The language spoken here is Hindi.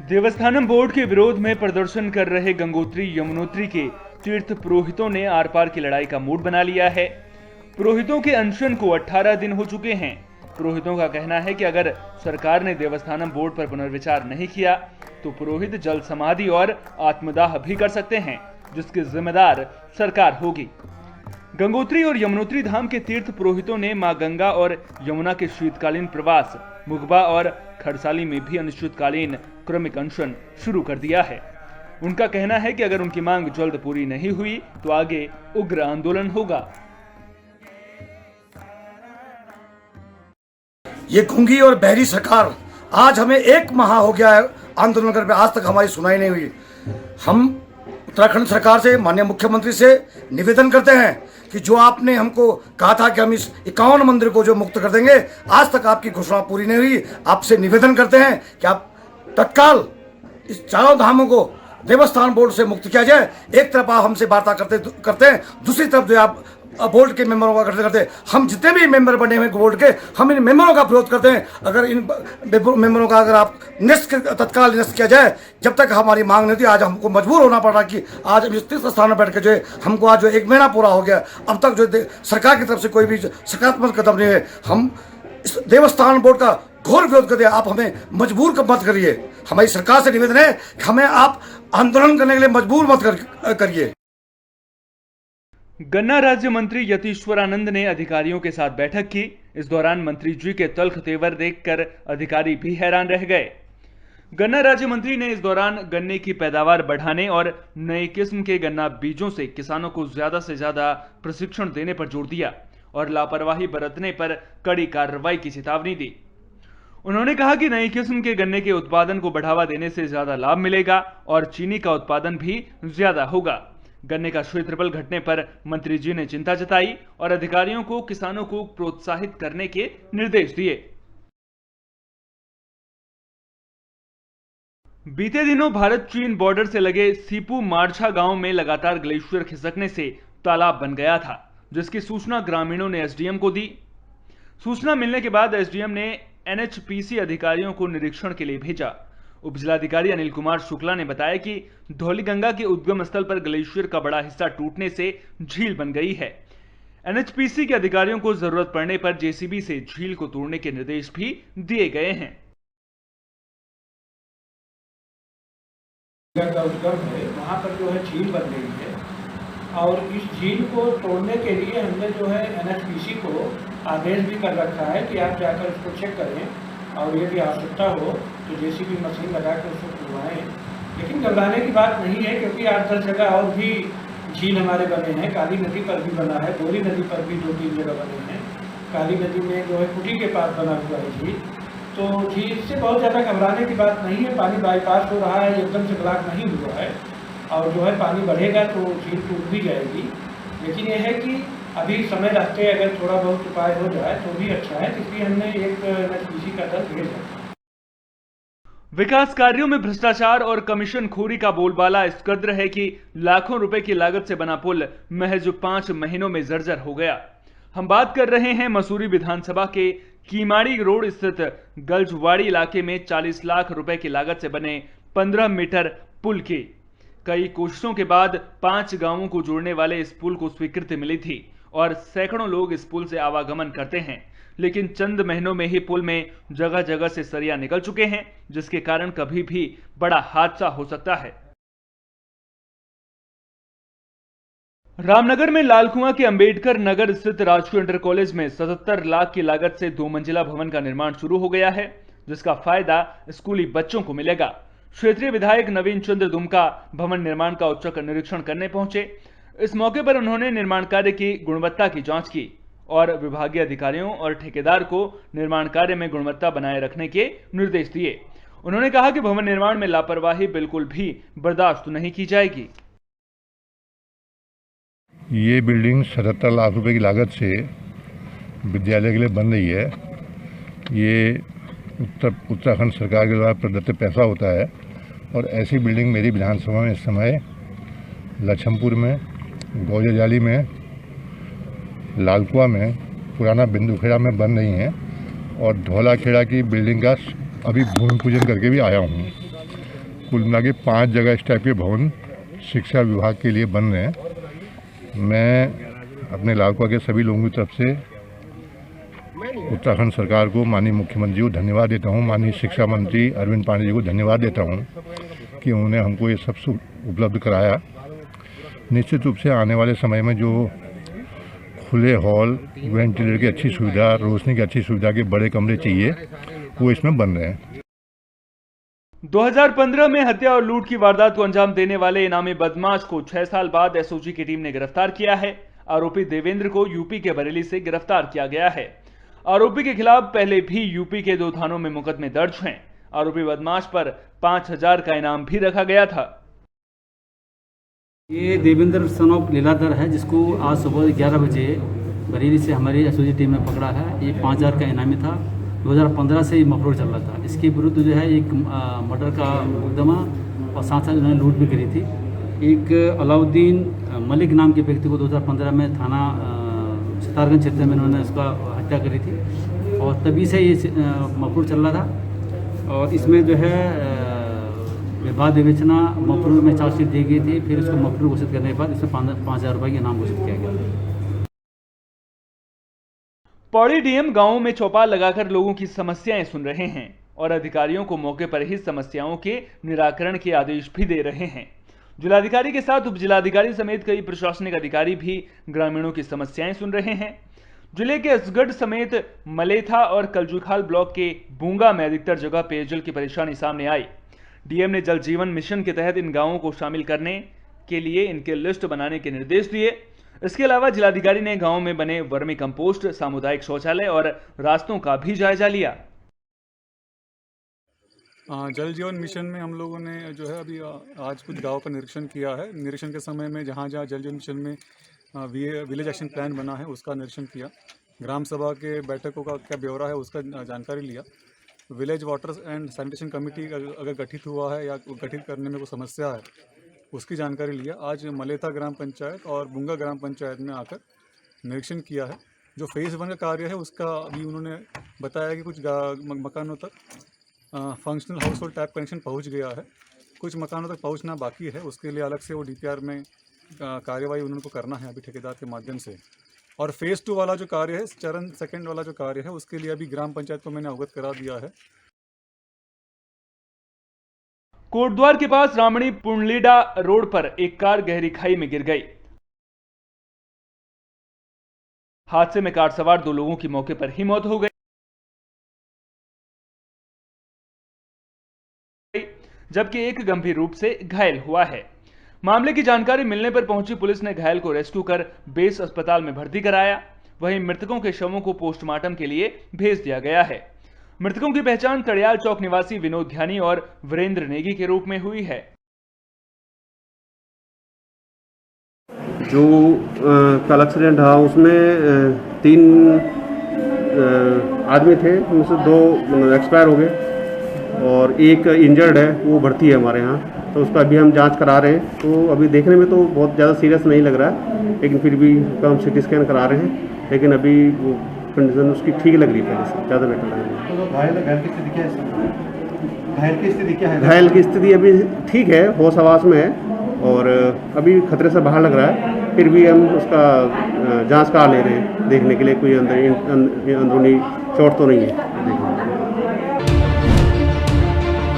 देवस्थानम बोर्ड के विरोध में प्रदर्शन कर रहे गंगोत्री यमुनोत्री के तीर्थ पुरोहितों ने आर पार की लड़ाई का मूड बना लिया है। पुरोहितों के अनशन को 18 दिन हो चुके हैं। पुरोहितों का कहना है कि अगर सरकार ने देवस्थानम बोर्ड पर पुनर्विचार नहीं किया तो पुरोहित जल समाधि और आत्मदाह भी कर सकते हैं, जिसकी जिम्मेदार सरकार होगी। गंगोत्री और यमुनोत्री धाम के तीर्थ पुरोहितों ने मां गंगा और यमुना के शीतकालीन प्रवास मुगबा और खड़साली में भी अनिश्चितकालीन क्रमिक अनशन शुरू कर दिया है। उनका कहना है कि अगर उनकी मांग जल्द पूरी नहीं हुई तो आगे उग्र आंदोलन होगा। ये गूंगी और बहरी सरकार आज हमें 1 माह हो गया है आंदोलन करके, आज तक हमारी सुनाई नहीं हुई। हम उत्तराखंड सरकार से, माननीय मुख्यमंत्री से निवेदन करते हैं कि जो आपने हमको कहा था कि हम इस 51 मंदिर को जो मुक्त कर देंगे, आज तक आपकी घोषणा पूरी नहीं हुई। आपसे निवेदन करते हैं कि आप तत्काल इस चारों धामों को देवस्थान बोर्ड से मुक्त किया जाए। एक तरफ आप हमसे वार्ता करते हैं, दूसरी तरफ जो आप बोर्ड के मेंबरों का करते हम जितने भी मेंबर बने हुए बोर्ड के, हम इन मेंबरों का विरोध करते हैं। अगर इन मेंबरों का अगर आप तत्काल निरस्त किया जाए, जब तक हमारी मांग नहीं थी, आज हमको मजबूर होना पड़ा कि आज हम इस तीर्थ स्थान में बैठ के जो है हमको आज जो 1 महीना पूरा हो गया, अब तक जो सरकार की तरफ से कोई भी सकारात्मक कदम नहीं है। हम इस देवस्थान बोर्ड का घोर विरोध करते हैं। आप हमें मजबूर मत करिए। हमारी सरकार से निवेदन है कि हमें आप आंदोलन करने के लिए मजबूर मत करिए। गन्ना राज्य मंत्री यतीश्वरानंद ने अधिकारियों के साथ बैठक की। इस दौरान मंत्री जी के तल्ख तेवर देखकर अधिकारी भी हैरान रह गए। गन्ना राज्य मंत्री ने इस दौरान गन्ने की पैदावार बढ़ाने और नई किस्म के गन्ना बीजों से किसानों को ज्यादा से ज्यादा प्रशिक्षण देने पर जोर दिया और लापरवाही बरतने पर कड़ी कार्रवाई की चेतावनी दी। उन्होंने कहा कि नई किस्म के गन्ने के उत्पादन को बढ़ावा देने से ज्यादा लाभ मिलेगा और चीनी का उत्पादन भी ज्यादा होगा। गन्ने का क्षेत्रफल घटने पर मंत्री जी ने चिंता जताई और अधिकारियों को किसानों को प्रोत्साहित करने के निर्देश दिए। बीते दिनों भारत चीन बॉर्डर से लगे सीपू मारछा गांव में लगातार ग्लेशियर खिसकने से तालाब बन गया था, जिसकी सूचना ग्रामीणों ने एसडीएम को दी। सूचना मिलने के बाद एसडीएम ने एनएचपीसी अधिकारियों को निरीक्षण के लिए भेजा। उपजिलाधिकारी अनिल कुमार शुक्ला ने बताया कि धौलीगंगा के उद्गम स्थल पर ग्लेशियर का बड़ा हिस्सा टूटने से झील बन गई है। एनएचपीसी के अधिकारियों को जरूरत पड़ने पर जेसीबी से झील को तोड़ने के निर्देश भी दिए गए हैं। का उद्गम है, वहाँ पर जो है झील बन गई है और इस झील को तोड़ने के लिए हमने जो है एनएचपीसी को आदेश भी कर रखा है कि आप जाकर उसको चेक करें और यदि आवश्यकता हो तो जेसीबी मशीन लगा कर उसको खुलवाएँ। लेकिन घबराने की बात नहीं है, क्योंकि 8-10 जगह और भी झील हमारे बने हैं। काली नदी पर भी बना है, बोरी नदी पर भी 2-3 जगह बने हैं। काली नदी में जो है कुटी के पास बना हुआ है झील। तो झील से बहुत ज़्यादा घबराने की बात नहीं है। पानी बाईपास हो रहा है, एकदम से ब्लॉक नहीं हुआ है और जो है पानी बढ़ेगा तो झील टूट भी जाएगी। लेकिन यह है कि अभी समय रहते अगर थोड़ा बहुत उपाय हो जाए तो भी अच्छा है, इसलिए हमने एक एनएचपीसी का दल भेजा। विकास कार्यों में भ्रष्टाचार और कमीशनखोरी का बोलबाला इस कद्र है कि लाखों रुपए की लागत से बना पुल महज 5 महीनों में जर्जर हो गया। हम बात कर रहे हैं मसूरी विधानसभा के कीमाड़ी रोड स्थित गलजवाड़ी इलाके में 40 लाख रुपए की लागत से बने 15 मीटर पुल की। कई कोशिशों के बाद 5 गांवों को जोड़ने वाले इस पुल को स्वीकृति मिली थी और सैकड़ों लोग इस पुल से आवागमन करते हैं, लेकिन चंद महीनों में ही पुल में जगह जगह से सरिया निकल चुके हैं, जिसके कारण कभी भी बड़ा हादसा हो सकता है। रामनगर में लालकुआं के अंबेडकर नगर स्थित राजकीय इंटर कॉलेज में 77 लाख की लागत से 2 मंजिला भवन का निर्माण शुरू हो गया है, जिसका फायदा स्कूली बच्चों को मिलेगा। क्षेत्रीय विधायक नवीन चंद्र दुमका भवन निर्माण का औचक निरीक्षण करने पहुंचे। इस मौके पर उन्होंने निर्माण कार्य की गुणवत्ता की जांच की और विभागीय अधिकारियों और ठेकेदार को निर्माण कार्य में गुणवत्ता बनाए रखने के निर्देश दिए। उन्होंने कहा कि भवन निर्माण में लापरवाही बिल्कुल भी बर्दाश्त नहीं की जाएगी। ये बिल्डिंग 77 लाख रुपए की लागत से विद्यालय के लिए बन रही है। ये उत्तराखंड सरकार के द्वारा प्रदत्त पैसा होता है और ऐसी बिल्डिंग मेरी विधानसभा में इस समय लछमपुर में, गौजाजाली में, लालकुआ में, पुराना बिंदुखेड़ा में बन रही हैं और धौलाखेड़ा की बिल्डिंग का अभी भूमि पूजन करके भी आया हूँ। कुल मिला के 5 जगह इस टाइप के भवन शिक्षा विभाग के लिए बन रहे हैं। मैं अपने लालकुआ के सभी लोगों की तरफ से उत्तराखंड सरकार को, माननीय मुख्यमंत्री को धन्यवाद देता हूँ, माननीय शिक्षा मंत्री अरविंद पांडे जी को धन्यवाद देता हूँ कि उन्होंने हमको ये सब उपलब्ध कराया। निश्चित रूप से आने वाले समय में जो खुले हॉल, वेंटिलेटर की अच्छी सुविधा, रोशनी की अच्छी सुविधा के बड़े कमरे चाहिए, वो इसमें बन रहे हैं। 2015 में हत्या और लूट की वारदात को अंजाम देने वाले इनामी बदमाश को 6 साल बाद एसओजी की टीम ने गिरफ्तार किया है। आरोपी देवेंद्र को यूपी के बरेली से गिरफ्तार किया गया है। आरोपी के खिलाफ पहले भी यूपी के 2 थानों में मुकदमे दर्ज हैं। आरोपी बदमाश पर 5000 का इनाम भी रखा गया था। ये देवेंद्र सन ऑफ लीलाधर है, जिसको आज सुबह 11 बजे बरेली से हमारी एसओजी टीम ने पकड़ा है। ये 5000 का इनामी था। 2015 से ये मफरोल चल रहा था। इसके विरुद्ध जो है एक मर्डर का मुकदमा और साथ साथ उन्होंने लूट भी करी थी। एक अलाउद्दीन मलिक नाम के व्यक्ति को 2015 में थाना सितारगंज क्षेत्र में उन्होंने उसका हत्या करी थी और तभी से ये मफरूल चल रहा था। और इसमें जो है विवाद विवेचना मफरूल में चार्जशीट दी गई थी। फिर इसको मफरूल घोषित करने के बाद इसमें 5000 रुपये का इनाम घोषित किया गया। पौड़ी डीएम गांवों में चौपाल लगाकर लोगों की समस्याएं सुन रहे हैं और अधिकारियों को मौके पर ही समस्याओं के निराकरण के आदेश भी दे रहे हैं। जिलाधिकारी के साथ उप जिलाधिकारी समेत कई प्रशासनिक अधिकारी भी ग्रामीणों की समस्याएं सुन रहे हैं। जिले के असगढ़ समेत मलेथा और कलजुखाल ब्लॉक के बूंगा में अधिकतर जगह पेयजल की परेशानी सामने आई। डीएम ने जल जीवन मिशन के तहत इन गांवों को शामिल करने के लिए इनके लिस्ट बनाने के निर्देश दिए। इसके अलावा जिलाधिकारी ने गांव में बने वर्मी कंपोस्ट, सामुदायिक शौचालय और रास्तों का भी जायजा लिया। जल जीवन मिशन में हम लोगों ने जो है अभी आज कुछ गांव का निरीक्षण किया है। निरीक्षण के समय में जहां जहां जल जीवन मिशन में विलेज एक्शन प्लान बना है उसका निरीक्षण किया। ग्राम सभा के बैठकों का क्या ब्यौरा है उसका जानकारी लिया। Village water and sanitation committee अगर गठित हुआ है या गठित करने में कोई समस्या है उसकी जानकारी लिया। आज मलेथा ग्राम पंचायत और बुंगा ग्राम पंचायत में आकर निरीक्षण किया है। जो फेज़ 1 का कार्य है उसका अभी उन्होंने बताया कि कुछ मकानों तक functional house hold tap connection पहुंच गया है, कुछ मकानों तक पहुंचना बाकी है। उसके लिए अलग से वो डीपीआर में कार्यवाही उनको करना है अभी ठेकेदार के माध्यम से। और फेज़ 2 वाला जो कार्य है, चरण 2 वाला जो कार्य है, उसके लिए अभी ग्राम पंचायत को मैंने अवगत करा दिया है। कोटद्वार के पास रामणी पुंडलीडा रोड पर एक कार गहरी खाई में गिर गई। हादसे में कार सवार 2 लोगों की मौके पर ही मौत हो गई, जबकि एक गंभीर रूप से घायल हुआ है। मामले की जानकारी मिलने पर पहुंची पुलिस ने घायल को रेस्क्यू कर बेस अस्पताल में भर्ती कराया। वहीं मृतकों के शवों को पोस्टमार्टम के लिए भेज दिया गया है। मृतकों की पहचान तड़ियाल चौक निवासी विनोद ध्यानी और वीरेंद्र नेगी के रूप में हुई है। जो कल एक्सीडेंट रहा उसमें 3 आदमी थे, उनमें से 2 एक्सपायर हो गए और एक इंजर्ड है, वो भर्ती है हमारे यहाँ। तो उसका अभी हम जांच करा रहे हैं। तो अभी देखने में तो बहुत ज़्यादा सीरियस नहीं लग रहा है, लेकिन फिर भी हम CT स्कैन करा रहे हैं। लेकिन अभी वो कंडीशन उसकी ठीक लग रही है, पहले से ज़्यादा बेटर लग रही है। घायल की स्थिति क्या है? घायल की स्थिति क्या है? घायल की स्थिति अभी ठीक है, होश हवास में है और अभी खतरे से बाहर लग रहा है। फिर भी हम उसका जांच करा ले रहे हैं देखने के लिए कोई अंदरूनी चोट तो नहीं है।